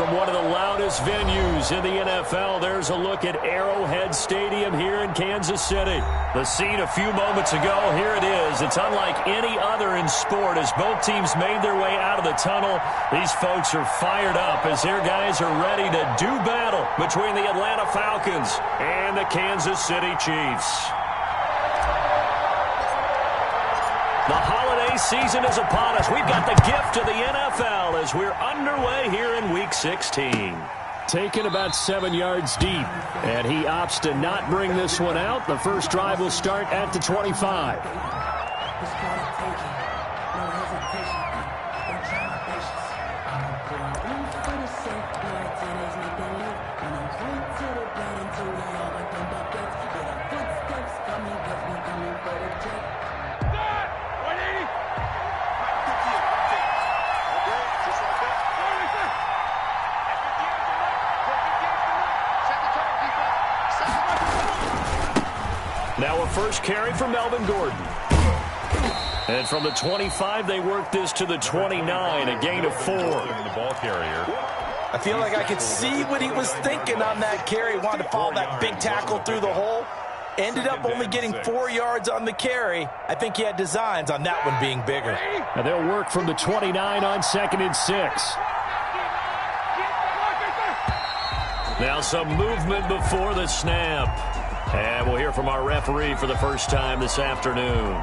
from one of the loudest venues in the NFL, there's a look at Arrowhead Stadium here in Kansas City. The scene a few moments ago, here it is. It's unlike any other in sport. As both teams made their way out of the tunnel, these folks are fired up as their guys are ready to do battle between the Atlanta Falcons and the Kansas City Chiefs. The holiday season is upon us. We've got the gift of the NFL as we're underway here in Week 16. Taken about 7 yards deep, and he opts to not bring this one out. The first drive will start at the 25. Now a first carry for Melvin Gordon. And from the 25, they work this to the 29, a gain of 4. The ball carrier. I feel like I could see what he was thinking on that carry. Wanted to follow that big tackle through the hole. Ended up only getting 4 yards on the carry. I think he had designs on that one being bigger. Now they'll work from the 29 on 2nd and 6. Now some movement before the snap. And we'll hear from our referee for the first time this afternoon.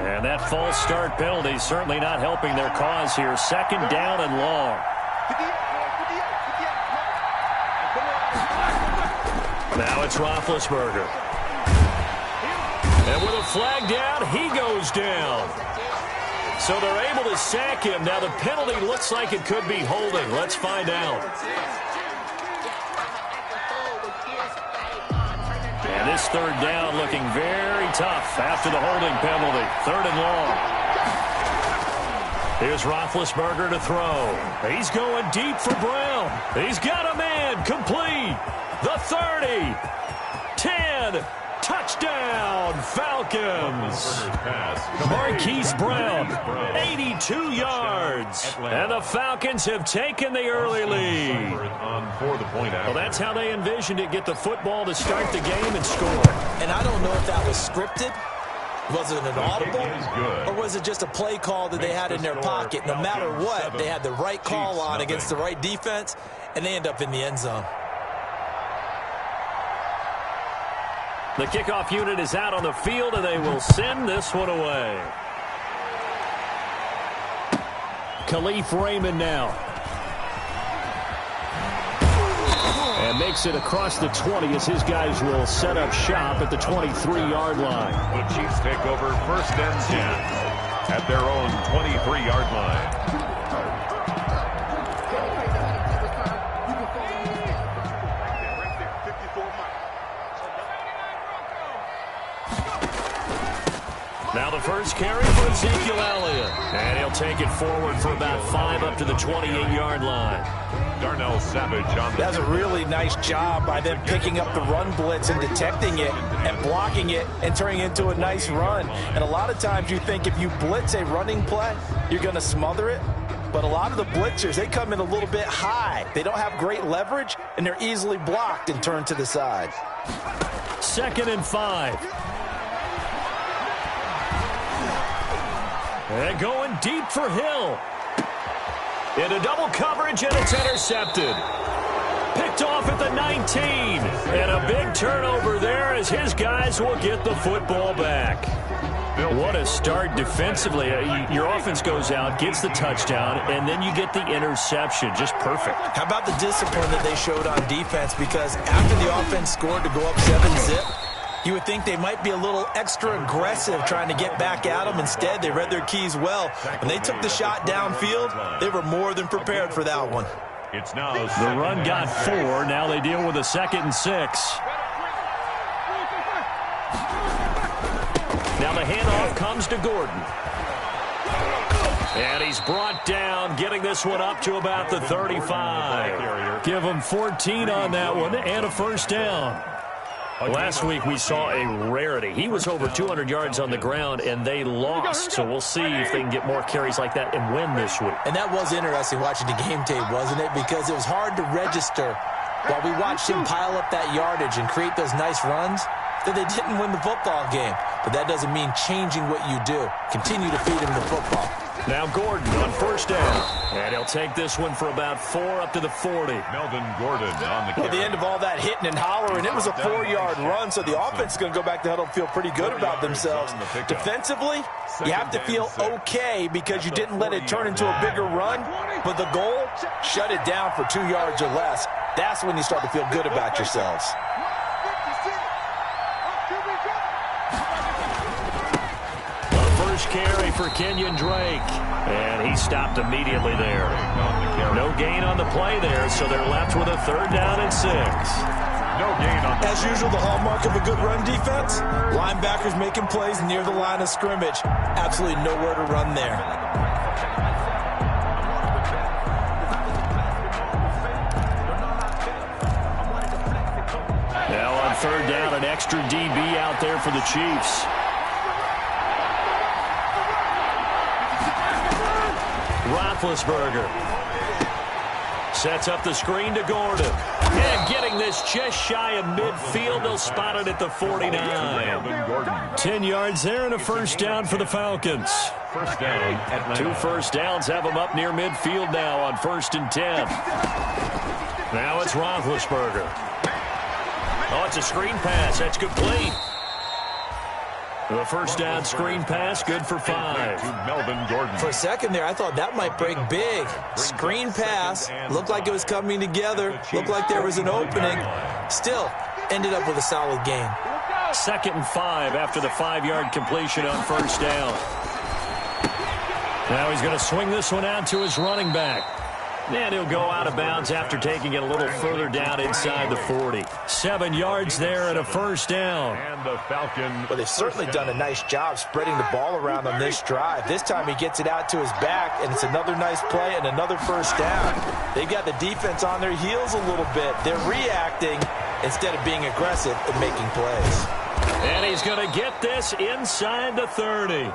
And that false start penalty certainly not helping their cause here. 2nd down and long. Now it's Roethlisberger. And with a flag down, he goes down. So they're able to sack him. Now the penalty looks like it could be holding. Let's find out. And this 3rd down looking very tough after the holding penalty. 3rd and long. Here's Roethlisberger to throw. He's going deep for Brown. He's got a man complete. The 30, 10, touchdown, Falcons. Marquise Brown, 82 yards. And the Falcons have taken the early lead. Well, that's how they envisioned it, get the football to start the game and score. And I don't know if that was scripted. Was it an audible? Or was it just a play call that they had in their pocket? No matter what, they had the right call on against the right defense, and they end up in the end zone. The kickoff unit is out on the field, and they will send this one away. Khalif Raymond now. And makes it across the 20 as his guys will set up shop at the 23-yard line. The Chiefs take over 1st and 10 at their own 23-yard line. Now the first carry for Ezekiel Elliott. And he'll take it forward for about 5 up to the 28-yard line. Darnell Savage on the... That's a really nice job by them picking up the run blitz and detecting it and blocking it and turning it into a nice run. And a lot of times you think if you blitz a running play, you're going to smother it. But a lot of the blitzers, they come in a little bit high. They don't have great leverage, and they're easily blocked and turned to the side. 2nd and 5. And going deep for Hill. Into double coverage, and it's intercepted. Picked off at the 19. And a big turnover there as his guys will get the football back. What a start defensively. Your offense goes out, gets the touchdown, and then you get the interception. Just perfect. How about the discipline that they showed on defense? Because after the offense scored to go up 7-zip, you would think they might be a little extra aggressive trying to get back at them. Instead, they read their keys well. When they took the shot downfield, they were more than prepared for that one. It's now the run got 4. Now they deal with a 2nd and 6. Now the handoff comes to Gordon. And he's brought down, getting this one up to about the 35. Give him 14 on that one and a first down. Last week we saw a rarity. He was over 200 yards on the ground, and they lost. So we'll see if they can get more carries like that and win this week. And that was interesting watching the game tape, wasn't it? Because it was hard to register while we watched him pile up that yardage and create those nice runs that they didn't win the football game. But that doesn't mean changing what you do. Continue to feed him the football. Now Gordon on first down. And he'll take this one for about 4 up to the 40. Melvin Gordon on the carry. At the end of all that hitting and hollering, it was a 4-yard run, so the offense is going to go back to huddle and feel pretty good about themselves. Defensively, you have to feel okay because you didn't let it turn into a bigger run, but the goal, shut it down for 2 yards or less. That's when you start to feel good about yourselves. Carry for Kenyon Drake, and he stopped immediately there. No gain on the play there, so they're left with a 3rd down and 6. No gain on. As usual, the hallmark of a good run defense, linebackers making plays near the line of scrimmage. Absolutely nowhere to run there. Now on 3rd down, an extra DB out there for the Chiefs. Roethlisberger sets up the screen to Gordon. And getting this just shy of midfield, they'll spot it at the 49. 10 yards there and a first down for the Falcons. First down. Atlanta. 2 first downs have them up near midfield now on 1st and 10. Now it's Roethlisberger. Oh, it's a screen pass. That's complete. The first down screen pass, good for 5. To Melvin Gordon. For a second there, I thought that might break big. Screen pass, looked like it was coming together, looked like there was an opening. Still, ended up with a solid gain. 2nd and 5 after the 5-yard completion on first down. Now he's going to swing this one out to his running back. And he'll go out of bounds after taking it a little further down inside the 40. 7 yards there and a first down. And the Falcon. Well, they've certainly done a nice job spreading the ball around on this drive. This time he gets it out to his back, and it's another nice play and another first down. They've got the defense on their heels a little bit. They're reacting instead of being aggressive and making plays. And he's going to get this inside the 30.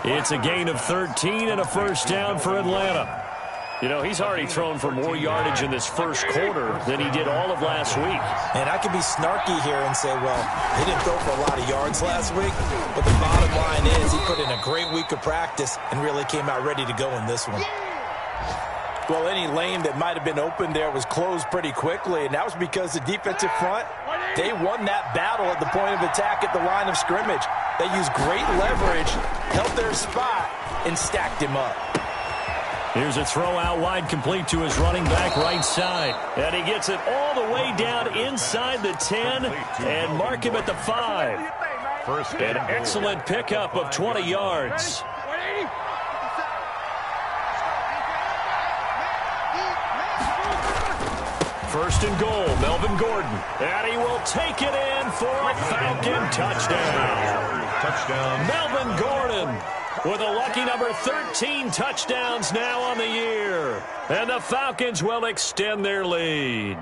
It's a gain of 13 and a first down for Atlanta. You know, he's already thrown for more yardage in this first quarter than he did all of last week. And I could be snarky here and say, well, he didn't throw for a lot of yards last week, but the bottom line is he put in a great week of practice and really came out ready to go in this one. Well, any lane that might have been open there was closed pretty quickly, and that was because the defensive front, they won that battle at the point of attack at the line of scrimmage. They used great leverage, held their spot, and stacked him up. Here's a throw out wide, complete to his running back right side. And he gets it all the way down inside the 10 and mark him at the 5. First An excellent pickup of 20 yards. First and goal, Melvin Gordon. And he will take it in for a Falcon touchdown. Touchdown. Melvin Gordon with a lucky number 13 touchdowns now on the year. And the Falcons will extend their lead.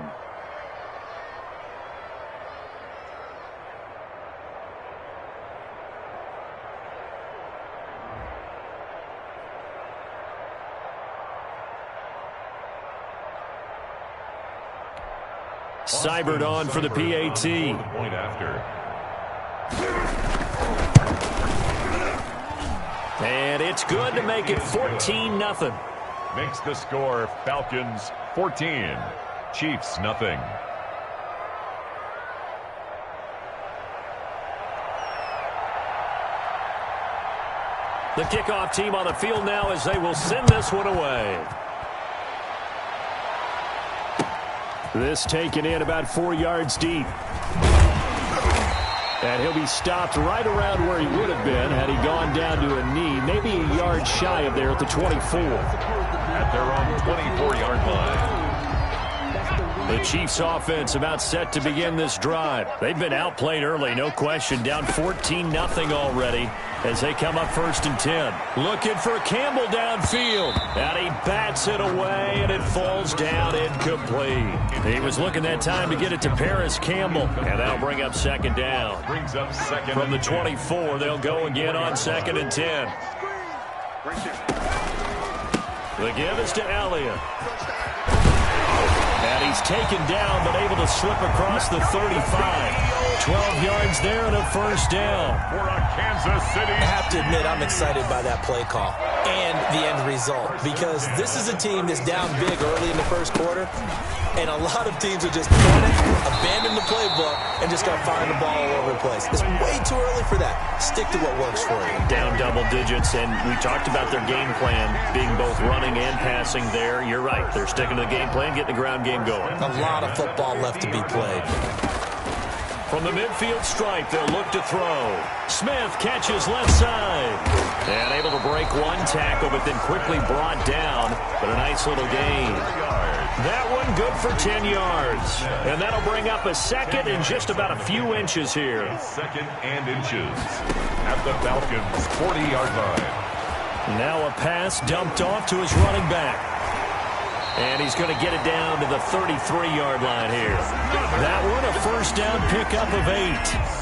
Seibert on for the PAT. Point after. And it's good to make it 14-0. Makes the score Falcons 14, Chiefs nothing. The kickoff team on the field now as they will send this one away. This taken in about 4 yards deep. And he'll be stopped right around where he would have been had he gone down to a knee, maybe a yard shy of there at the 24. At their own 24-yard line. The Chiefs offense about set to begin this drive. They've been outplayed early, no question, down 14-0 already. as they come up 1st and 10. Looking for Campbell downfield. And he bats it away, and it falls down incomplete. He was looking that time to get it to Paris Campbell, and that'll bring up 2nd down. Brings up 2nd. From the 24, they'll go again on 2nd and 10. The give is to Elliott. And he's taken down, but able to slip across the 35. 12 yards there and a 1st down. For a Kansas City. I have to admit, I'm excited by that play call and the end result, because this is a team that's down big early in the 1st quarter, and a lot of teams will just panic, abandon the playbook, and just start firing the ball all over the place. It's way too early for that. Stick to what works for you. Down double digits, and we talked about their game plan being both running and passing there. You're right. They're sticking to the game plan, getting the ground game going. A lot of football left to be played. From the midfield stripe, they'll look to throw. Smith catches left side. And able to break one tackle, but then quickly brought down. But a nice little gain. That one good for 10 yards. And that'll bring up a 2nd and just about a few inches here. 2nd and inches at the Falcons' 40-yard line. Now a pass dumped off to his running back. And he's going to get it down to the 33-yard line here. That one a 1st down pickup of 8.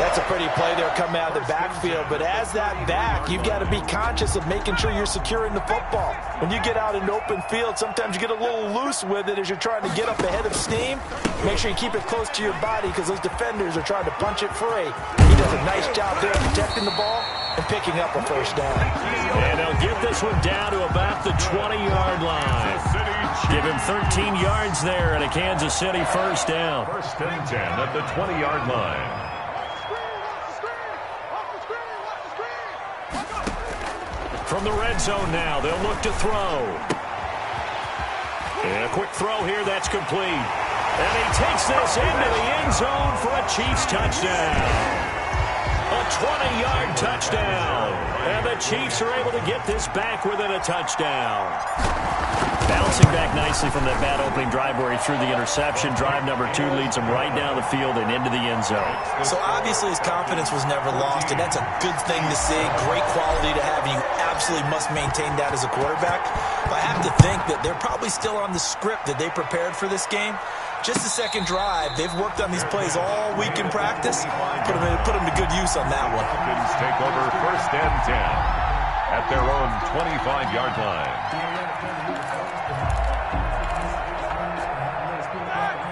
That's a pretty play there coming out of the backfield, but as that back, you've got to be conscious of making sure you're securing the football. When you get out in open field, sometimes you get a little loose with it as you're trying to get up ahead of steam. Make sure you keep it close to your body because those defenders are trying to punch it free. He does a nice job there protecting the ball and picking up a 1st down. And they'll get this one down to about the 20-yard line. Give him 13 yards there and a Kansas City 1st down. 1st and 10 at the 20-yard line. From the red zone now, they'll look to throw. And a quick throw here, that's complete. And he takes this into the end zone for a Chiefs touchdown. A 20-yard touchdown. And the Chiefs are able to get this back within a touchdown. Bouncing back nicely from that bad opening drive where he threw the interception. Drive number 2 leads him right down the field and into the end zone. So obviously his confidence was never lost, and that's a good thing to see. Great quality to have, and you absolutely must maintain that as a quarterback. But I have to think that they're probably still on the script that they prepared for this game. Just the 2nd drive, they've worked on these plays all week in practice. Put them to good use on that one. Falcons take over 1st and 10 at their own 25-yard line.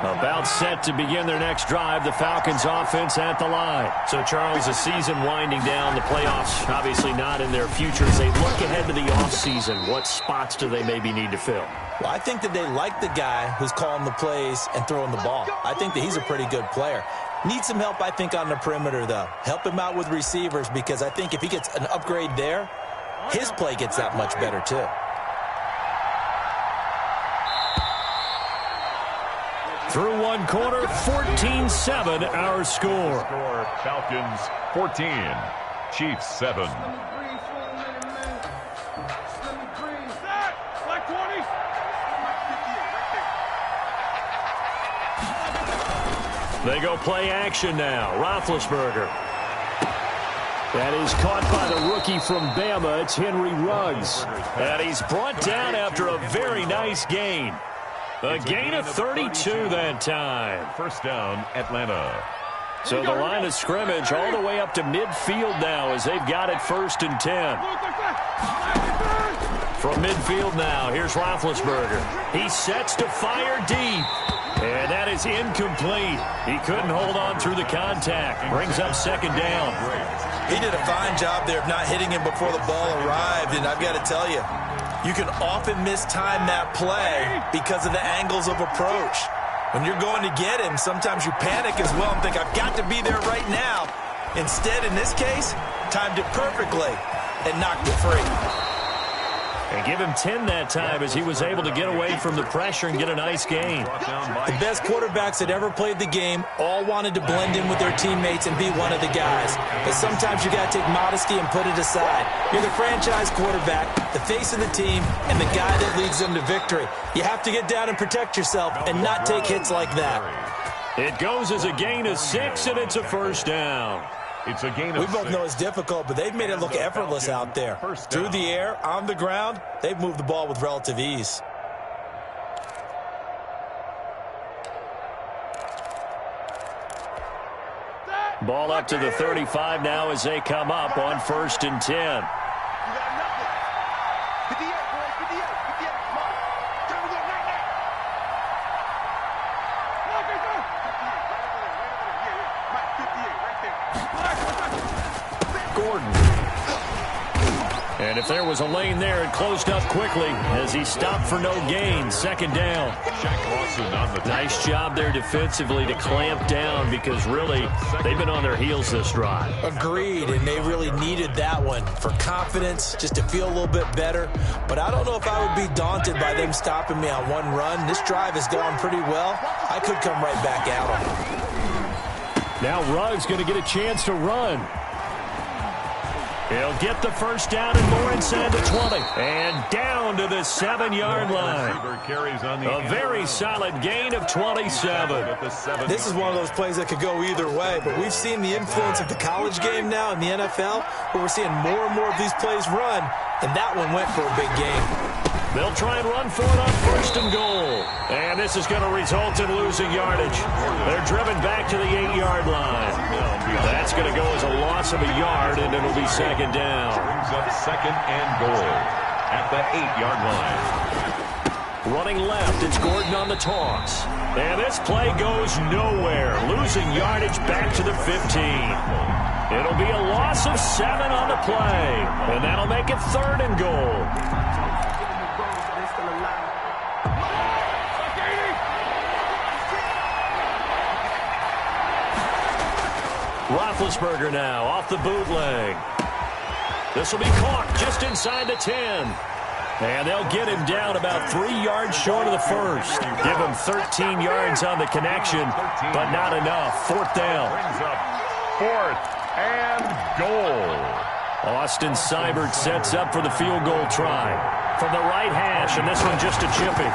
About set to begin their next drive, the Falcons offense at the line. So, Charles, the season winding down, the playoffs obviously not in their future. As they look ahead to the offseason, what spots do they maybe need to fill? Well, I think that they like the guy who's calling the plays and throwing the ball. I think that he's a pretty good player. Needs some help, I think, on the perimeter, though. Help him out with receivers, because I think if he gets an upgrade there, his play gets that much better, too. Through one quarter, 14-7 our score. Falcons 14, Chiefs 7. They go play action now. Roethlisberger. That is caught by the rookie from Bama. It's Henry Ruggs. And he's brought down after a very nice gain. A gain of 32 that time. 1st down, Atlanta. So the line of scrimmage all the way up to midfield now as they've got it 1st and 10. From midfield now, here's Roethlisberger. He sets to fire deep. And that is incomplete. He couldn't hold on through the contact. Brings up 2nd down. He did a fine job there of not hitting him before the ball arrived, and I've got to tell you, you can often mistime that play because of the angles of approach. When you're going to get him, sometimes you panic as well and think, I've got to be there right now. Instead, in this case, timed it perfectly and knocked it free. And give him 10 that time as he was able to get away from the pressure and get a nice gain. The best quarterbacks that ever played the game all wanted to blend in with their teammates and be one of the guys. But sometimes you got to take modesty and put it aside. You're the franchise quarterback, the face of the team, and the guy that leads them to victory. You have to get down and protect yourself and not take hits like that. It goes as a gain of 6, and it's a 1st down. It's a gain of We both 6. know it's difficult, but they've made it look effortless out there. Through the air, on the ground, they've moved the ball with relative ease. Ball up to the 35 now as they come up on 1st and 10. And if there was a lane there, it closed up quickly as he stopped for no gain. 2nd down. Nice job there defensively to clamp down because really they've been on their heels this drive. Agreed, and they really needed that one for confidence, just to feel a little bit better. But I don't know if I would be daunted by them stopping me on one run. This drive has gone pretty well. I could come right back at them. Now Ruggs going to get a chance to run. He'll get the 1st down and more inside the 20. And down to the 7-yard line. A very solid gain of 27. This is one of those plays that could go either way, but we've seen the influence of the college game now in the NFL, where we're seeing more and more of these plays run, and that one went for a big gain. They'll try and run for it on 1st and goal. And this is going to result in losing yardage. They're driven back to the 8-yard line. That's going to go as a loss of a yard, and it'll be 2nd down. Brings up 2nd and goal at the 8-yard line. Running left, it's Gordon on the toss. And this play goes nowhere. Losing yardage back to the 15. It'll be a loss of 7 on the play. And that'll make it 3rd and goal. Roethlisberger now off the bootleg. This will be caught just inside the 10. And they'll get him down about 3 yards short of the 1st. Give him 13 yards on the connection, but not enough. 4th down. Brings up 4th and goal. Austin Seibert sets up for the field goal try. From the right hash, and this one just a chippy.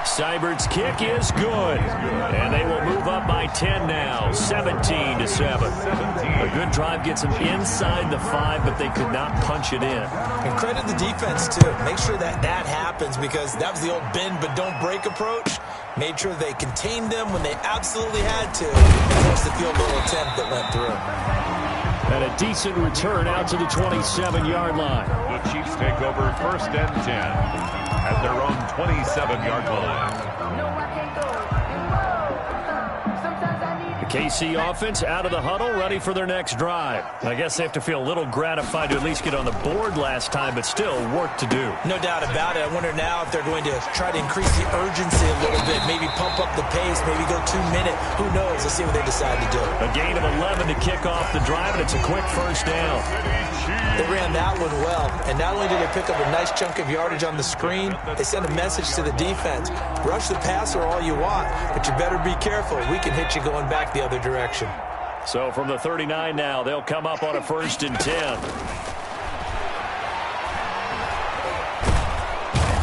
Seibert's kick is good. And they will move up by 10 now, 17-7. A good drive gets them inside the 5, but they could not punch it in. And credit the defense, too. Make sure that happens, because that was the old bend but don't break approach. Made sure they contained them when they absolutely had to. And that's the field goal attempt that went through. And a decent return out to the 27-yard line. The Chiefs take over 1st and 10 at their own 27-yard line. The KC offense out of the huddle, ready for their next drive. I guess they have to feel a little gratified to at least get on the board last time, but still work to do. No doubt about it. I wonder now if they're going to try to increase the urgency a little bit, maybe pump up the pace, maybe go 2-minute. Who knows? Let's see what they decide to do. A gain of 11 to kick off the drive, and it's a quick 1st down. They ran that one well, and not only did they pick up a nice chunk of yardage on the screen, they sent a message to the defense. Rush the passer all you want, but you better be careful. We can hit you going back the other direction. So from the 39 now, they'll come up on a 1st and 10.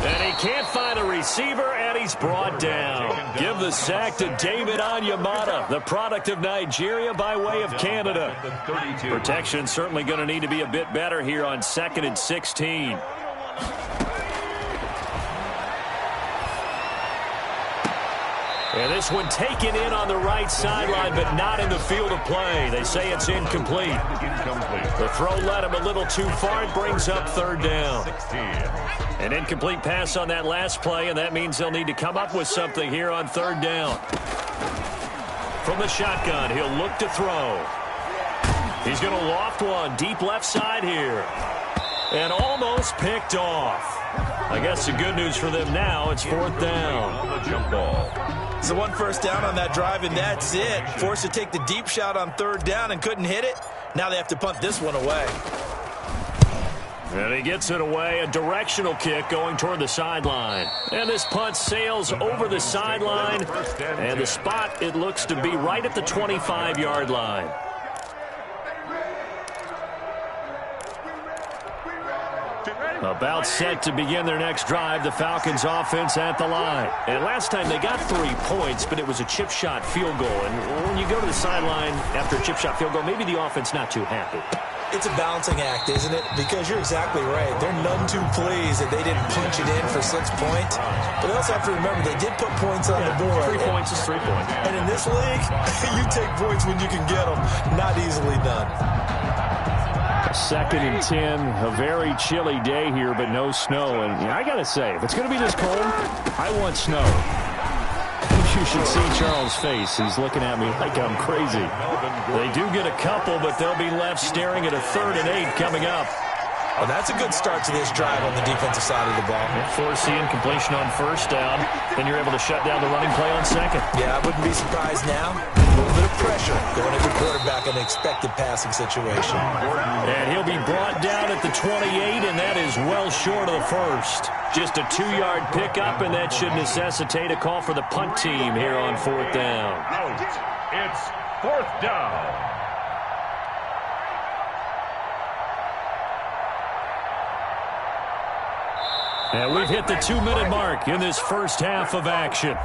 And he can't find a receiver, and he's brought down. Give the sack to David Onyemata, the product of Nigeria by way of Canada. Protection certainly going to need to be a bit better here on 2nd and 16. And this one taken in on the right sideline, but not in the field of play. They say it's incomplete. The throw led him a little too far. It brings up 3rd down. An incomplete pass on that last play, and that means they'll need to come up with something here on 3rd down. From the shotgun, he'll look to throw. He's going to loft one deep left side here. And almost picked off. I guess the good news for them now, it's 4th down. The jump ball. So 1 first down on that drive, and that's it. Forced to take the deep shot on 3rd down and couldn't hit it. Now they have to punt this one away. And he gets it away, a directional kick going toward the sideline. And this punt sails over the sideline. And the spot, it looks to be right at the 25-yard line. About set to begin their next drive, the Falcons offense at the line. And last time they got 3 points, but it was a chip shot field goal. And when you go to the sideline after a chip shot field goal, maybe the offense not too happy. It's a balancing act, isn't it? Because you're exactly right. They're none too pleased that they didn't punch it in for 6 points. But they also have to remember they did put points on the board. 3 points is 3 points. And in this league, you take points when you can get them. Not easily done. 2nd and 10, a very chilly day here, but no snow. And I got to say, if it's going to be this cold, I want snow. You should see Charles' face. He's looking at me like I'm crazy. They do get a couple, but they'll be left staring at a 3rd and 8 coming up. Well, that's a good start to this drive on the defensive side of the ball. Forcing completion on 1st down, then you're able to shut down the running play on 2nd. Yeah, I wouldn't be surprised now. A little bit of pressure going at the quarterback in an expected passing situation. And he'll be brought down at the 28, and that is well short of the 1st. Just a 2-yard pickup, and that should necessitate a call for the punt team here on 4th down. It's 4th down. And we've hit the 2-minute mark in this first half of action.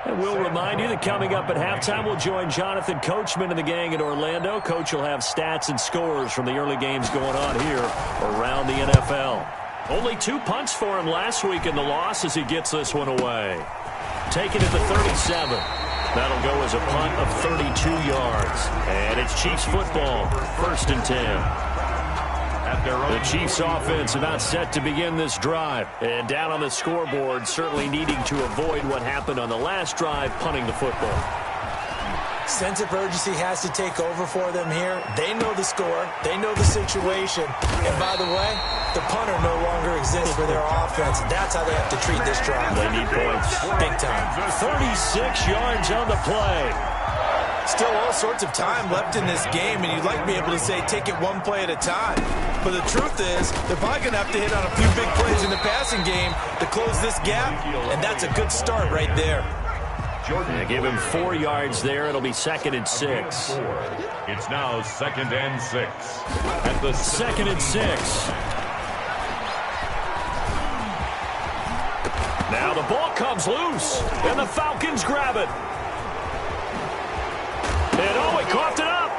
And we'll remind you that coming up at halftime, we'll join Jonathan Coachman and the gang in Orlando. Coach will have stats and scores from the early games going on here around the NFL. Only 2 punts for him last week in the loss as he gets this one away. Taken at the 37. That'll go as a punt of 32 yards. And it's Chiefs football, 1st and 10. The Chiefs offense about set to begin this drive. And down on the scoreboard, certainly needing to avoid what happened on the last drive, punting the football. Sense of urgency has to take over for them here. They know the score. They know the situation. And by the way, the punter no longer exists for their offense. That's how they have to treat this drive. They need points. Big time. 36 yards on the play. Still all sorts of time left in this game, and you'd like to be able to say take it one play at a time. But the truth is, they're probably going to have to hit on a few big plays in the passing game to close this gap, and that's a good start right there. They give him 4 yards there. It'll be 2nd and 6. It's now 2nd and 6. At the 2nd and 6. Now the ball comes loose, and the Falcons grab it. And he coughed it up.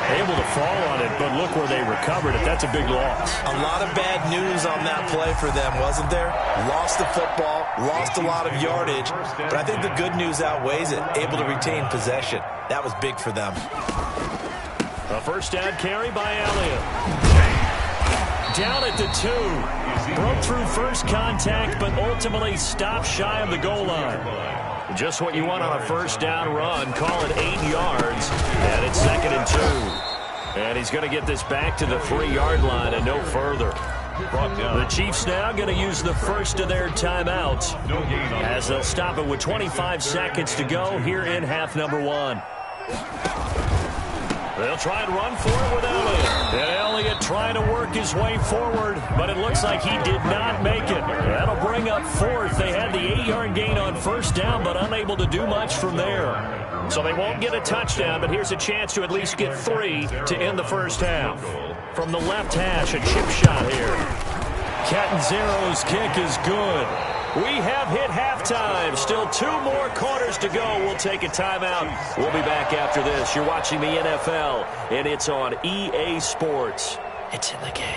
Able to fall on it, but look where they recovered it. That's a big loss. A lot of bad news on that play for them, wasn't there? Lost the football, lost a lot of yardage, but I think the good news outweighs it. Able to retain possession. That was big for them. A 1st down carry by Elliott. Down at the 2. Broke through first contact, but ultimately stopped shy of the goal line. Just what you want on a 1st down run. Call it 8 yards. And it's 2nd and 2. And he's going to get this back to the 3-yard line and no further. The Chiefs now going to use the first of their timeouts as they'll stop it with 25 seconds to go here in half number 1. They'll try and run for it with Elliott. And Elliott trying to work his way forward, but it looks like he did not make it. That'll bring up 4th. They had the 8-yard gain on 1st down, but unable to do much from there. So they won't get a touchdown, but here's a chance to at least get 3 to end the first half. From the left hash, a chip shot here. Catanzaro's kick is good. We have hit halftime. Still 2 more quarters to go. We'll take a timeout. We'll be back after this. You're watching the NFL, and it's on EA Sports. It's in the game.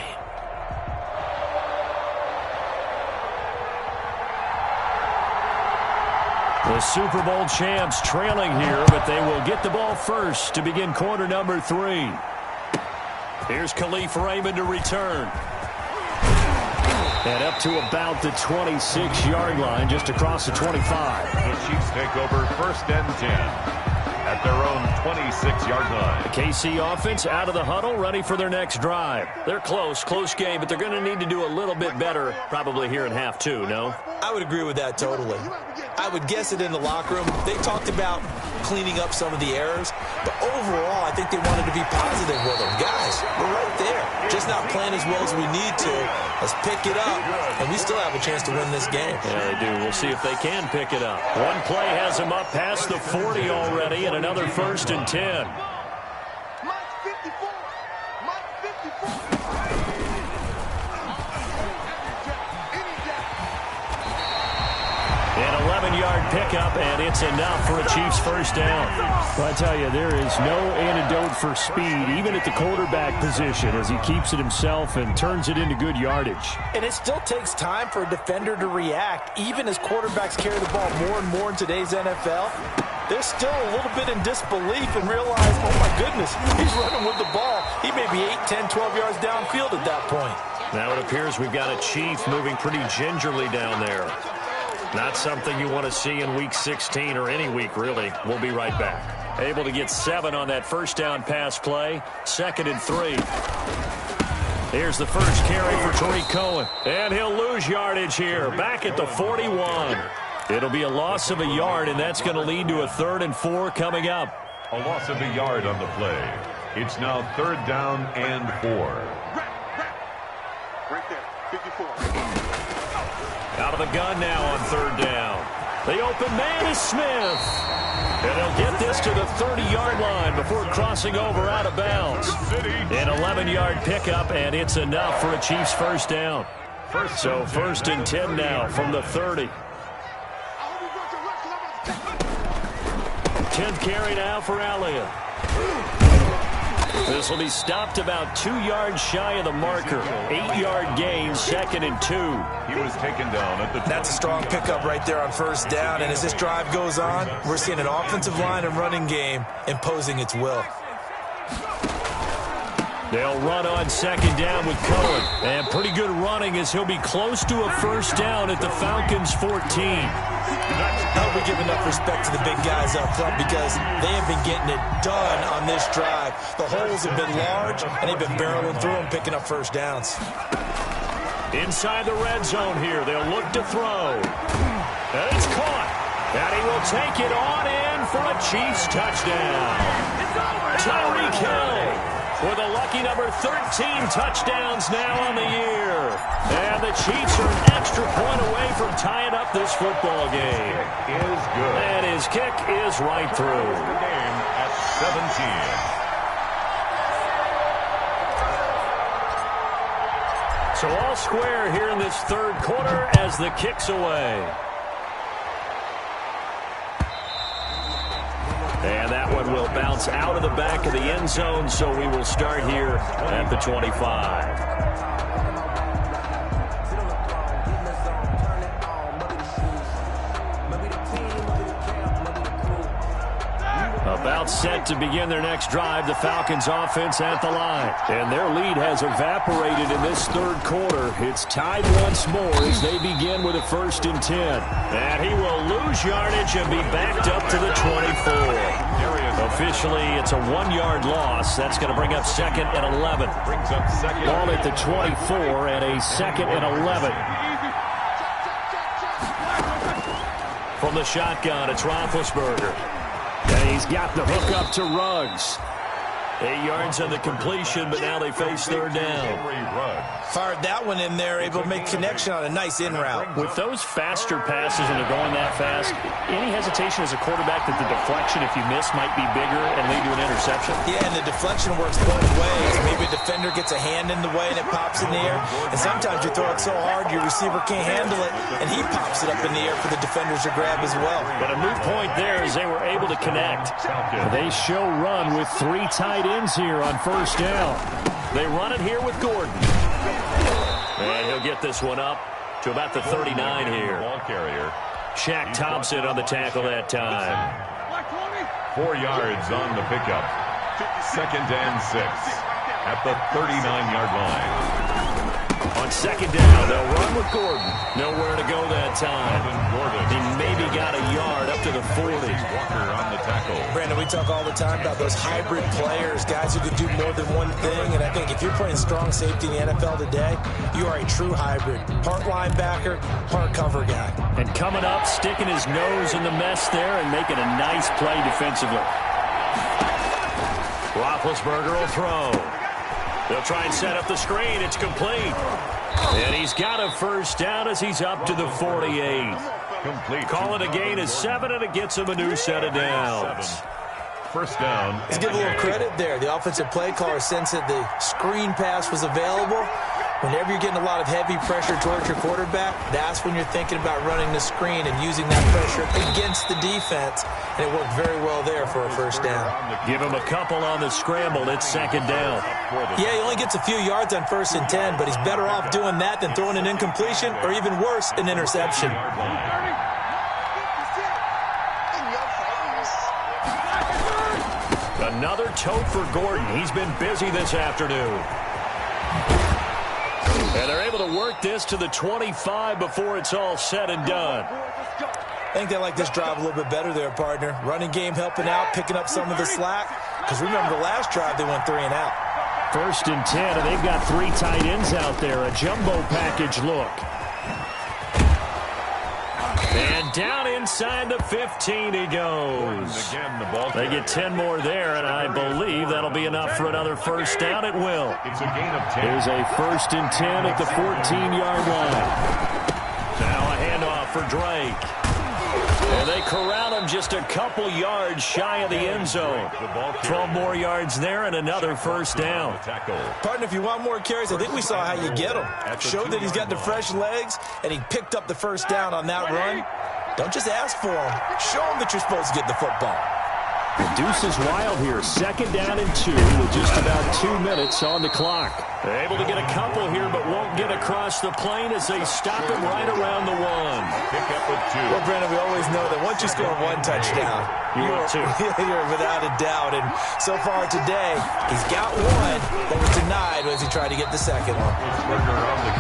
The Super Bowl champs trailing here, but they will get the ball first to begin quarter number 3. Here's Khalif Raymond to return. And up to about the 26-yard line, just across the 25. The Chiefs take over 1st and 10 at their own 26-yard line. The KC offense out of the huddle, ready for their next drive. They're close game, but they're going to need to do a little bit better probably here in half 2, no? I would agree with that totally. I would guess it in the locker room. They talked about cleaning up some of the errors, but overall, I think they wanted to be positive with them. Guys, we're right there. Just not playing as well as we need to. Let's pick it up, and we still have a chance to win this game. Yeah, they do. We'll see if they can pick it up. One play has them up past the 40 already, and another 1st and 10. An 11-yard pickup, and it's enough for a Chiefs first down. Well, I tell you, there is no antidote for speed, even at the quarterback position, as he keeps it himself and turns it into good yardage. And it still takes time for a defender to react. Even as quarterbacks carry the ball more and more in today's NFL, they're still a little bit in disbelief and realize, oh my goodness, he's running with the ball. He may be 8, 10, 12 yards downfield at that point. Now it appears we've got a Chief moving pretty gingerly down there. Not something you want to see in Week 16 or any week, really. We'll be right back. Able to get 7 on that first down pass play. 2nd and 3. Here's the first carry for Tariq Cohen. And he'll lose yardage here. Back at the 41. It'll be a loss of a yard, and that's going to lead to a 3rd and 4 coming up. A loss of a yard on the play. It's now 3rd down and 4. Right there, 54. Out of the gun now on 3rd down. The open man is Smith. And he'll get this to the 30-yard line before crossing over out of bounds. An 11-yard pickup, and it's enough for a Chiefs first down. So 1st and 10 now from the 30. 10th carry now for Elliott. This will be stopped about 2 yards shy of the marker. 8-yard gain, 2nd and 2. He was taken down at the... That's a strong pickup right there on first down. And as this drive goes on, we're seeing an offensive line and running game imposing its will. They'll run on 2nd down with Cohen. And pretty good running as he'll be close to a first down at the Falcons' 14. I hope we give enough respect to the big guys up front because they have been getting it done on this drive. The holes have been large, and they've been barreling through them, picking up first downs. Inside the red zone here, they'll look to throw. And it's caught. And he will take it on in for a Chiefs touchdown. Tyreek Hill with a lucky number 13 touchdowns now on the year. And the Chiefs are an extra point away from tying up this football game. Kick is good. And his kick is right through. The game at 17. So all square here in this 3rd quarter as the kick's away. And that one will bounce out of the back of the end zone, so we will start here at the 25. About set to begin their next drive, the Falcons offense at the line. And their lead has evaporated in this 3rd quarter. It's tied once more as they begin with a 1st and 10. And he will lose yardage and be backed up to the 24. Officially, it's a 1-yard loss. That's going to bring up 2nd and 11. Brings up 2nd. Ball at the 24 and a 2nd and 11. From the shotgun, it's Roethlisberger. And he's got the hook up to Ruggs. 8 yards on the completion, but now they face 3rd down. Fired that one in there, able to make connection on a nice in route. With those faster passes and they're going that fast, any hesitation as a quarterback that the deflection, if you miss, might be bigger and lead to an interception? Yeah, and the deflection works both ways. Maybe a defender gets a hand in the way and it pops in the air. And sometimes you throw it so hard your receiver can't handle it, and he pops it up in the air for the defenders to grab as well. But a moot point there as they were able to connect. They show run with 3 tight ends here on first down. They run it here with Gordon. And he'll get this one up to about the 39 here. Ball carrier. Shaq Thompson on the tackle that time. 4 yards on the pickup. 2nd and 6 at the 39-yard line. On 2nd down, they'll run with Gordon. Nowhere to go that time. He maybe got a yard up to the 40. Walker on the tackle. Brandon, we talk all the time about those hybrid players, guys who can do more than one thing. And I think if you're playing strong safety in the NFL today, you are a true hybrid. Part linebacker, part cover guy. And coming up, sticking his nose in the mess there and making a nice play defensively. Roethlisberger will throw. They'll try and set up the screen. It's complete. And he's got a first down as he's up to the 48. Complete. Call it a gain of 7, and it gets him a new set of downs. First down. Let's give a little credit there. The offensive play caller sensed that the screen pass was available. Whenever you're getting a lot of heavy pressure towards your quarterback, that's when you're thinking about running the screen and using that pressure against the defense. And it worked very well there for a first down. Give him a couple on the scramble. It's second down. Yeah, he only gets a few yards on 1st and 10, but he's better off doing that than throwing an incompletion or even worse, an interception. Another tote for Gordon. He's been busy this afternoon. And they're able to work this to the 25 before it's all said and done. I think they like this drive a little bit better there, partner. Running game helping out, picking up some of the slack. Because remember, the last drive they went 3 and out. 1st and 10, and they've got 3 tight ends out there. A jumbo package look. And down inside the 15 he goes. They get 10 more there, and I believe that'll be enough for another first down. It will. It's a gain of 10. Here's a 1st and 10 at the 14-yard line. Now a handoff for Drake. And they corral him just a couple yards shy of the end zone. 12 more yards there and another first down. Partner, if you want more carries, I think we saw how you get him. Showed that he's got the fresh legs, and he picked up the first down on that run. Don't just ask for him. Show him that you're supposed to get the football. The deuce is wild here. 2nd down and 2 with just about 2 minutes on the clock. They're able to get a couple here, but won't get across the plane as they stop him right around the 1. Pick up with 2. Well, Brandon, we always know that once you score 1 touchdown, you're without a doubt. And so far today, he's got 1 that was denied as he tried to get the second one.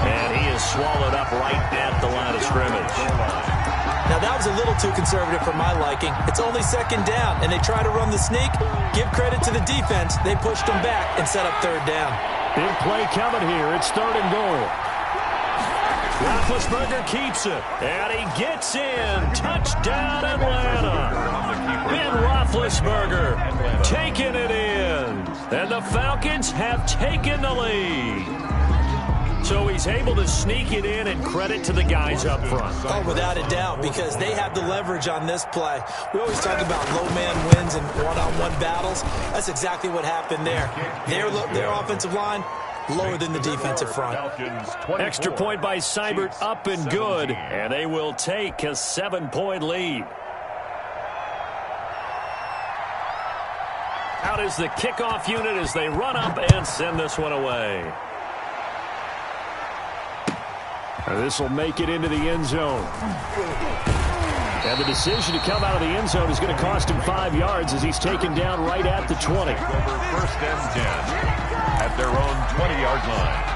And he is swallowed up right at the line of scrimmage. Now, that was a little too conservative for my liking. It's only 2nd down, and they try to run the sneak. Give credit to the defense. They pushed them back and set up 3rd down. Big play coming here. It's 3rd and goal. Roethlisberger keeps it, and he gets in. Touchdown, Atlanta. Ben Roethlisberger taking it in, and the Falcons have taken the lead. So he's able to sneak it in, and credit to the guys up front. Oh, without a doubt, because they have the leverage on this play. We always talk about low man wins and one-on-one battles. That's exactly what happened there. Their offensive line, lower than the defensive front. Extra point by Seibert, up and good, and they will take a 7-point lead. Out is the kickoff unit as they run up and send this one away. This will make it into the end zone. And the decision to come out of the end zone is going to cost him 5 yards as he's taken down right at the 20. 1st and 10 at their own 20-yard line.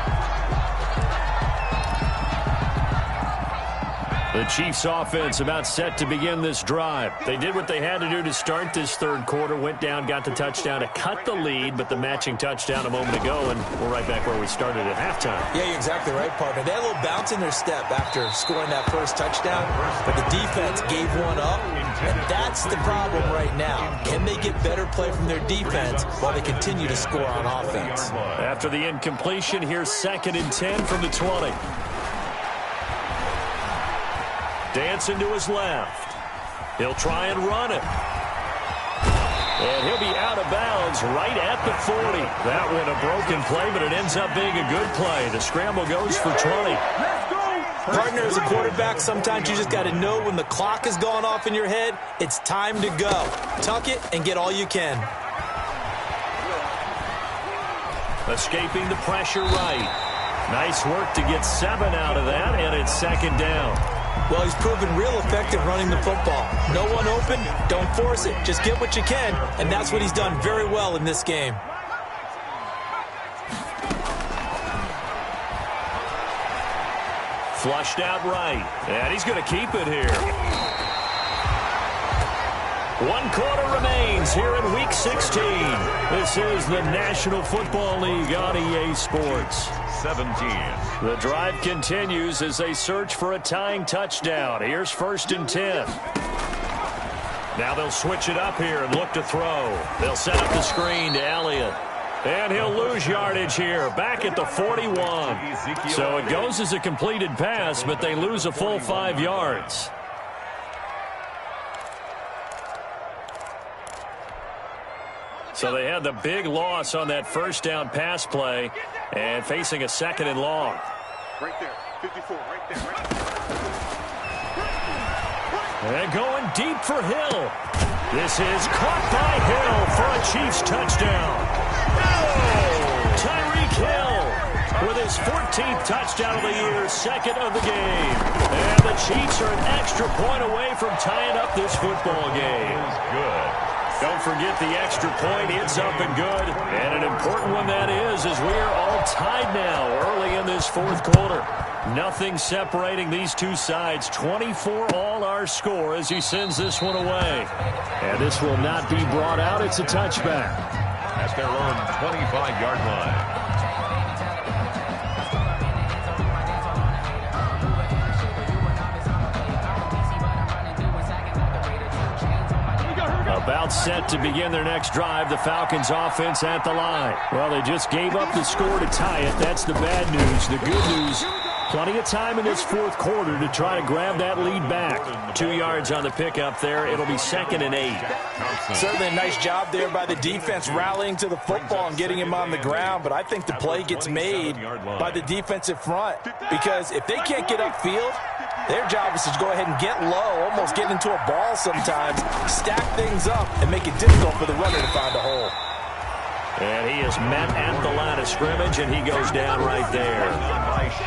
The Chiefs offense about set to begin this drive. They did what they had to do to start this 3rd quarter, went down, got the touchdown to cut the lead, but the matching touchdown a moment ago, and we're right back where we started at halftime. Yeah, you're exactly right, partner. They had a little bounce in their step after scoring that first touchdown, but the defense gave one up, and that's the problem right now. Can they get better play from their defense while they continue to score on offense? After the incompletion, here's 2nd and 10 from the 20. Dancing to his left. He'll try and run it. And he'll be out of bounds right at the 40. That one a broken play, but it ends up being a good play. The scramble goes for 20. Partner, as a quarterback, sometimes you just got to know when the clock has gone off in your head, it's time to go. Tuck it and get all you can. Escaping the pressure right. Nice work to get 7 out of that, and it's 2nd down. Well, he's proven real effective running the football. No one open, don't force it. Just get what you can, and that's what he's done very well in this game. Flushed out right, and he's going to keep it here. 1 quarter remains here in Week 16. This is the National Football League on EA Sports. 17. The drive continues as they search for a tying touchdown. Here's 1st and 10. Now they'll switch it up here and look to throw. They'll set up the screen to Elliott. And he'll lose yardage here, back at the 41. So it goes as a completed pass, but they lose a full 5 yards. So they had the big loss on that 1st down pass play and facing a 2nd and long. Right there, 54, right there. And going deep for Hill. This is caught by Hill for a Chiefs touchdown. Oh! Tyreek Hill with his 14th touchdown of the year, 2nd of the game. And the Chiefs are an extra point away from tying up this football game. Good. Don't forget the extra point. It's up and good. And an important one that is, as we are all tied now early in this 4th quarter. Nothing separating these two sides. 24 all our score as he sends this one away. And this will not be brought out. It's a touchback. At their own 25-yard line. About set to begin their next drive. The Falcons offense at the line. Well, they just gave up the score to tie it. That's the bad news. The good news, plenty of time in this 4th quarter to try to grab that lead back. 2 yards on the pickup there. It'll be 2nd and 8. Certainly a nice job there by the defense rallying to the football and getting him on the ground, but I think the play gets made by the defensive front because if they can't get upfield, their job is to go ahead and get low, almost get into a ball sometimes, stack things up, and make it difficult for the runner to find a hole. And he is met at the line of scrimmage, and he goes down right there.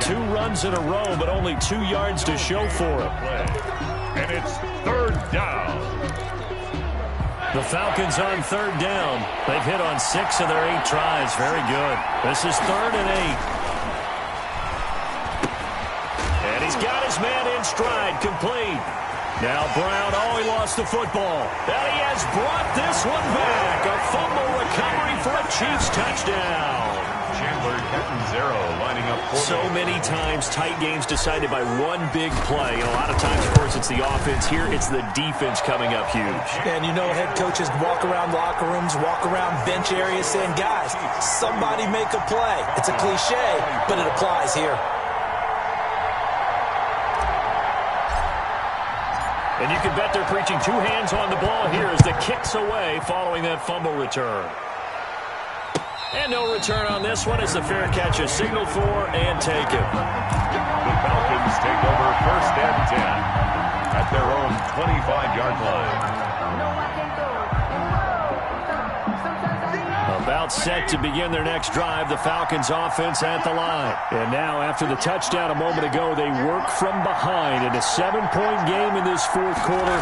2 runs in a row, but only 2 yards to show for it. And it's 3rd down. The Falcons on 3rd down. They've hit on 6 of their 8 tries. Very good. This is 3rd and 8. And he's got his man in stride, complete. Now Brown, he lost the football. And he has brought this one back. A fumble recovery for a Chiefs touchdown. Chandler Catanzaro lining up for so many times tight games decided by one big play. And a lot of times, of course, it's the offense. Here, it's the defense coming up huge. And you know, head coaches walk around locker rooms, walk around bench areas saying, guys, somebody make a play. It's a cliche, but it applies here. And you can bet they're preaching 2 hands on the ball here as the kick's away following that fumble return. And no return on this one as the fair catch is signaled for and taken. The Falcons take over 1st and 10 at their own 25-yard line. About set to begin their next drive, the Falcons offense at the line. And now, after the touchdown a moment ago, they work from behind in a 7-point game in this 4th quarter.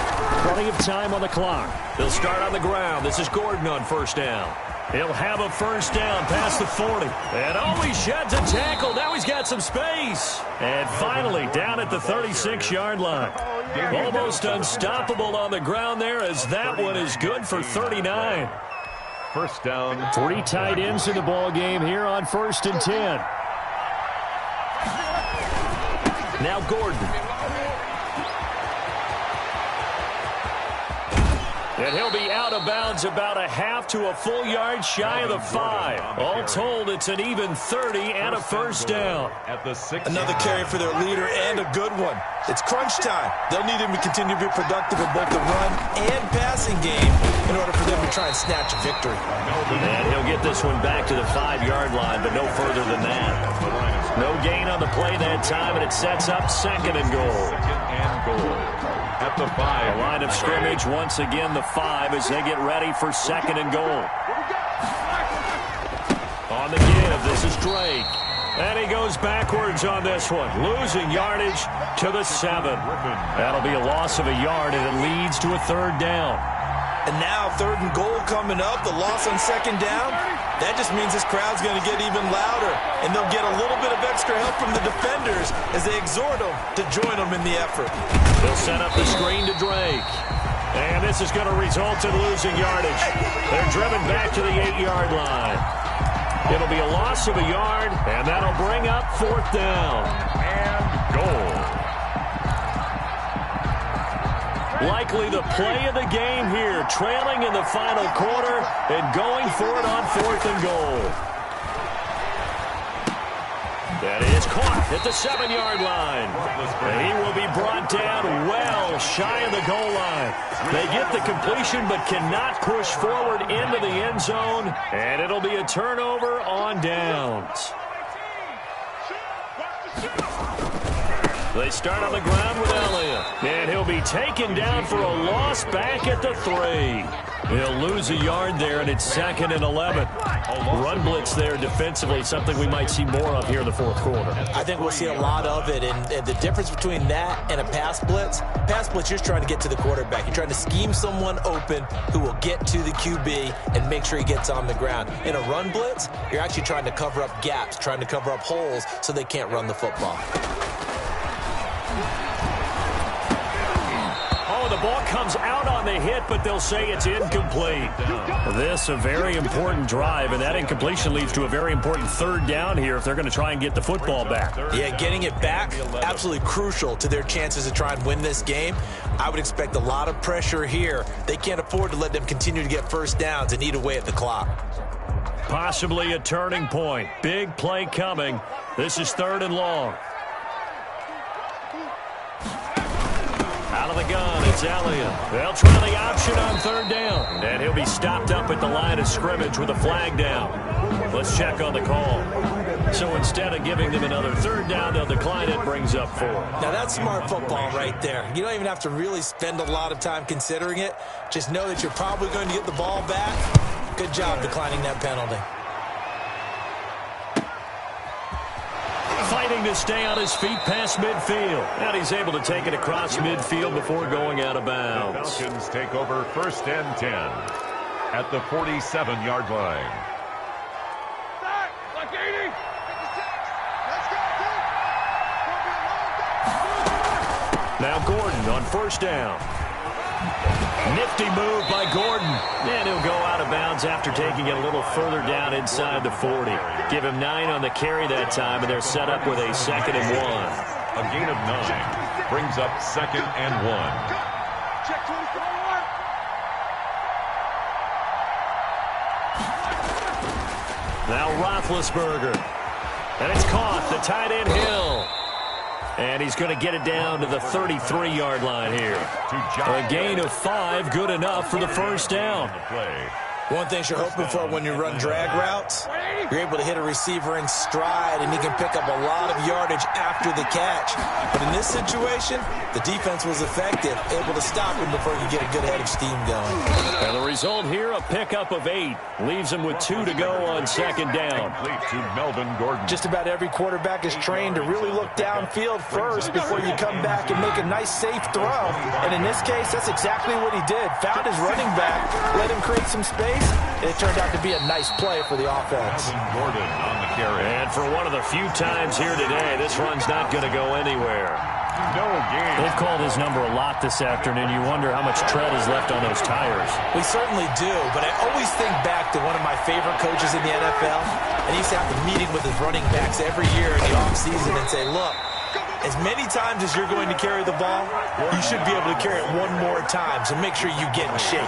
Plenty of time on the clock. They'll start on the ground. This is Gordon on 1st down. He'll have a 1st down past the 40. And he sheds a tackle. Now he's got some space. And finally, down at the 36-yard line. Almost unstoppable on the ground there as that one is good for 39. 1st down. 3 tight ends in the ball game here on 1st and 10. Now Gordon. And he'll be out of bounds about a half to a full yard shy of the 5. All told, it's an even 30 and a 1st down. At the 6. Another carry for their leader and a good one. It's crunch time. They'll need him to continue to be productive in both the run and passing game in order for them to try and snatch a victory. And he'll get this one back to the 5-yard line, but no further than that. No gain on the play that time, and it sets up 2nd and goal. 2nd and goal. At the 5. The line of scrimmage, once again the 5 as they get ready for 2nd and goal. On the give, this is Drake. And he goes backwards on this one, losing yardage to the 7. That'll be a loss of a yard, and it leads to a 3rd down. And now 3rd and goal coming up, the loss on 2nd down. That just means this crowd's going to get even louder, and they'll get a little bit of extra help from the defenders as they exhort them to join them in the effort. They'll set up the screen to Drake. And this is going to result in losing yardage. They're driven back to the 8-yard line. It'll be a loss of a yard, and that'll bring up 4th down. And goal. Likely the play of the game here, trailing in the final quarter and going for it on 4th and goal. That is caught at the 7-yard line. And he will be brought down well shy of the goal line. They get the completion but cannot push forward into the end zone, and it'll be a turnover on downs. They start on the ground with Elliott, and he'll be taken down for a loss back at the 3. He'll lose a yard there, and it's 2nd and 11. Run blitz there defensively, something we might see more of here in the 4th quarter. I think we'll see a lot of it, and the difference between that and a pass blitz, you're just trying to get to the quarterback. You're trying to scheme someone open who will get to the QB and make sure he gets on the ground. In a run blitz, you're actually trying to cover up gaps, trying to cover up holes so they can't run the football. The ball comes out on the hit, but they'll say it's incomplete. This a very important drive, and that incompletion leads to a very important 3rd down here if they're going to try and get the football back. Yeah, getting it back, absolutely crucial to their chances to try and win this game. I would expect a lot of pressure here. They can't afford to let them continue to get 1st downs and eat away at the clock. Possibly a turning point. Big play coming. This is 3rd and long. Out of the gun, it's Elliott. They'll try the option on 3rd down. And he'll be stopped up at the line of scrimmage with a flag down. Let's check on the call. So instead of giving them another 3rd down, they'll decline it, brings up 4. Now that's smart football right there. You don't even have to really spend a lot of time considering it. Just know that you're probably going to get the ball back. Good job declining that penalty. Fighting to stay on his feet past midfield. And he's able to take it across midfield before going out of bounds. The Falcons take over 1st and 10 at the 47-yard line. Now Gordon on 1st down. Nifty move by Gordon. And he'll go out of bounds after taking it a little further down inside the 40. Give him 9 on the carry that time, and they're set up with a 2nd and 1. A gain of 9 brings up 2nd and 1. Now Roethlisberger. And it's caught. The tight end Hill. And he's going to get it down to the 33-yard line here. A gain of 5, good enough for the 1st down. One thing you're hoping for when you run drag routes, you're able to hit a receiver in stride, and he can pick up a lot of yardage after the catch. But in this situation, the defense was effective, able to stop him before he could get a good head of steam going. And the result here, a pickup of 8. Leaves him with 2 to go on 2nd down. Complete to Melvin Gordon. Just about every quarterback is trained to really look downfield first before you come back and make a nice, safe throw. And in this case, that's exactly what he did. Found his running back, let him create some space. It turned out to be a nice play for the offense. Gordon on the carry. And for one of the few times here today, this run's not going to go anywhere. No gain. They've called his number a lot this afternoon. You wonder how much tread is left on those tires. We certainly do, but I always think back to one of my favorite coaches in the NFL, and he used to have a meeting with his running backs every year in the offseason and say, look, as many times as you're going to carry the ball, you should be able to carry it one more time, so make sure you get in shape.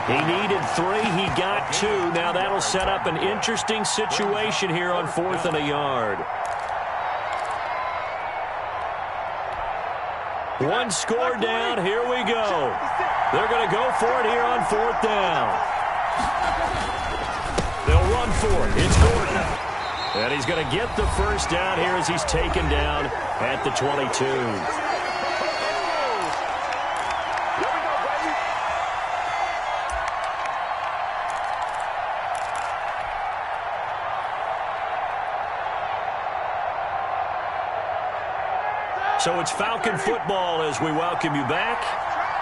He needed 3, he got 2. Now that'll set up an interesting situation here on 4th and a yard. One score down, here we go. They're going to go for it here on 4th down. They'll run for it. It's Gordon. And he's going to get the 1st down here as he's taken down at the 22. So it's Falcon football as we welcome you back.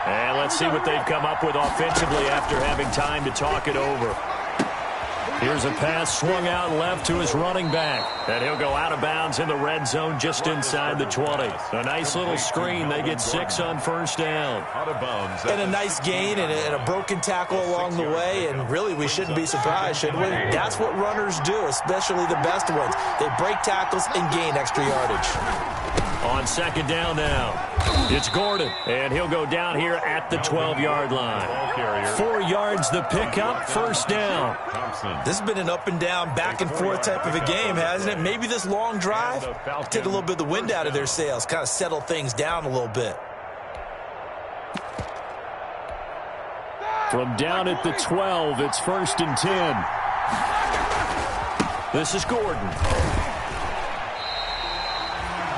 And let's see what they've come up with offensively after having time to talk it over. Here's a pass swung out left to his running back. And he'll go out of bounds in the red zone just inside the 20. A nice little screen. They get 6 on first down. Out of bounds. And a nice gain and a broken tackle along the way. And really, we shouldn't be surprised, should we? That's what runners do, especially the best ones. They break tackles and gain extra yardage. On second down now, it's Gordon, and he'll go down here at the 12-yard line. 4 yards the pickup, first down. This has been an up-and-down, back-and-forth type of a game, hasn't it? Maybe this long drive take a little bit of the wind out of their sails, kind of settle things down a little bit. From down at the 12, it's 1st and 10. This is Gordon.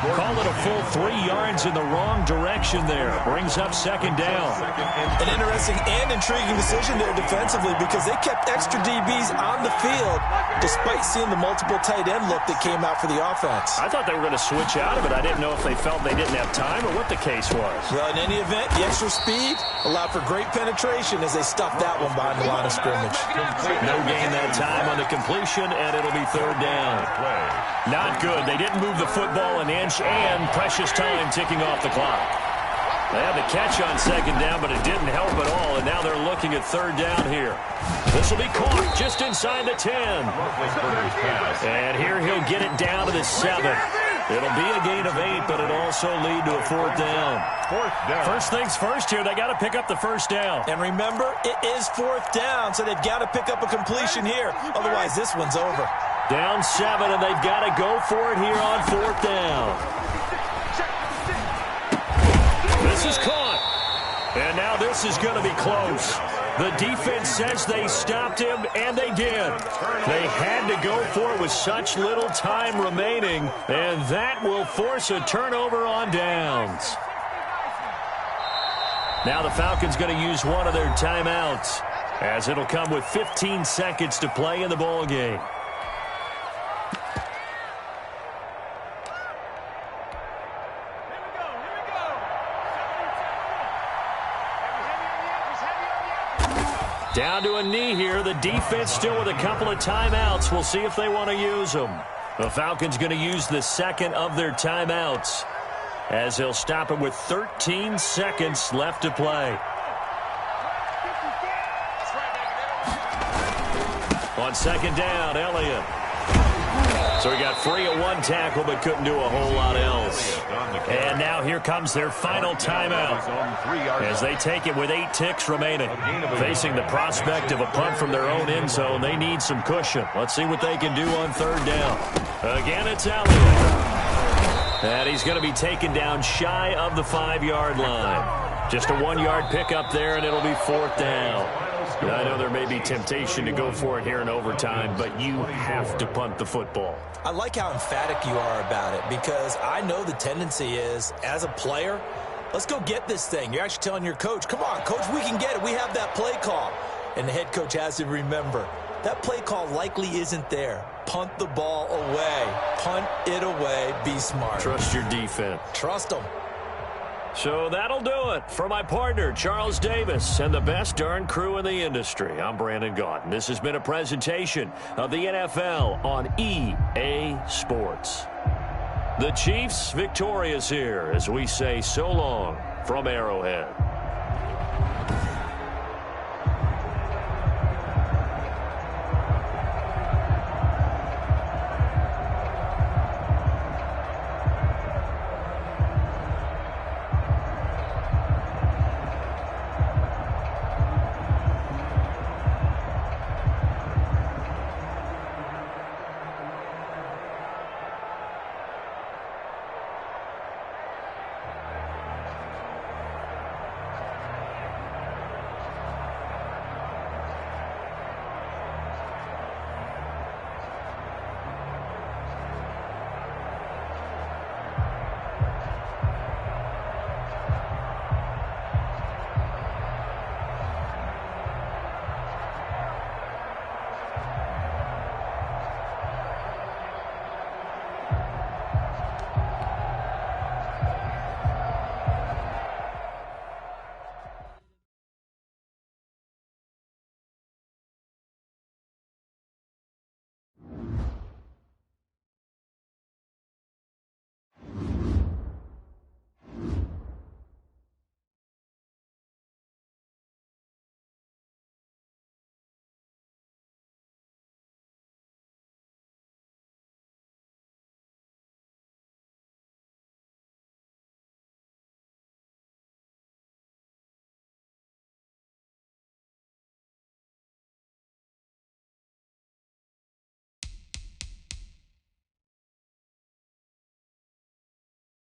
Call it a full 3 yards in the wrong direction there. Brings up second down. An interesting and intriguing decision there defensively because they kept extra DBs on the field despite seeing the multiple tight end look that came out for the offense. I thought they were going to switch out of it. I didn't know if they felt they didn't have time or what the case was. Well, in any event, the extra speed allowed for great penetration as they stuffed that one behind the line of scrimmage. No gain that time on the completion, and it'll be third down. Not good. They didn't move the football an inch, and precious time ticking off the clock. They had the catch on second down, but it didn't help at all, and now they're looking at third down here. This will be caught just inside the 10. And here he'll get it down to the 7. It'll be a gain of 8, but it'll also lead to a fourth down. First things first here, they got to pick up the first down. And remember, it is fourth down, so they've got to pick up a completion here. Otherwise, this one's over. Down 7, and they've got to go for it here on fourth down. This is caught. And now this is going to be close. The defense says they stopped him, and they did. They had to go for it with such little time remaining, and that will force a turnover on downs. Now the Falcons going to use one of their timeouts, as it'll come with 15 seconds to play in the ball game. Down to a knee here. The defense still with a couple of timeouts. We'll see if they want to use them. The Falcons going to use the second of their timeouts, as they'll stop it with 13 seconds left to play. On second down, Elliott. So he got free of one tackle, but couldn't do a whole lot else. And now here comes their final timeout, as they take it with 8 ticks remaining. Facing the prospect of a punt from their own end zone, they need some cushion. Let's see what they can do on third down. Again, it's Elliott. And he's going to be taken down shy of the 5-yard line. Just a 1-yard pickup there, and it'll be fourth down. I know there may be temptation to go for it here in overtime, but you have to punt the football. I like how emphatic you are about it, because I know the tendency is, as a player, let's go get this thing. You're actually telling your coach, come on, coach, we can get it. We have that play call. And the head coach has to remember, that play call likely isn't there. Punt the ball away. Punt it away. Be smart. Trust your defense. Trust them. So that'll do it for my partner, Charles Davis, and the best darn crew in the industry. I'm Brandon Gaudin. This has been a presentation of the NFL on EA Sports. The Chiefs victorious here as we say so long from Arrowhead.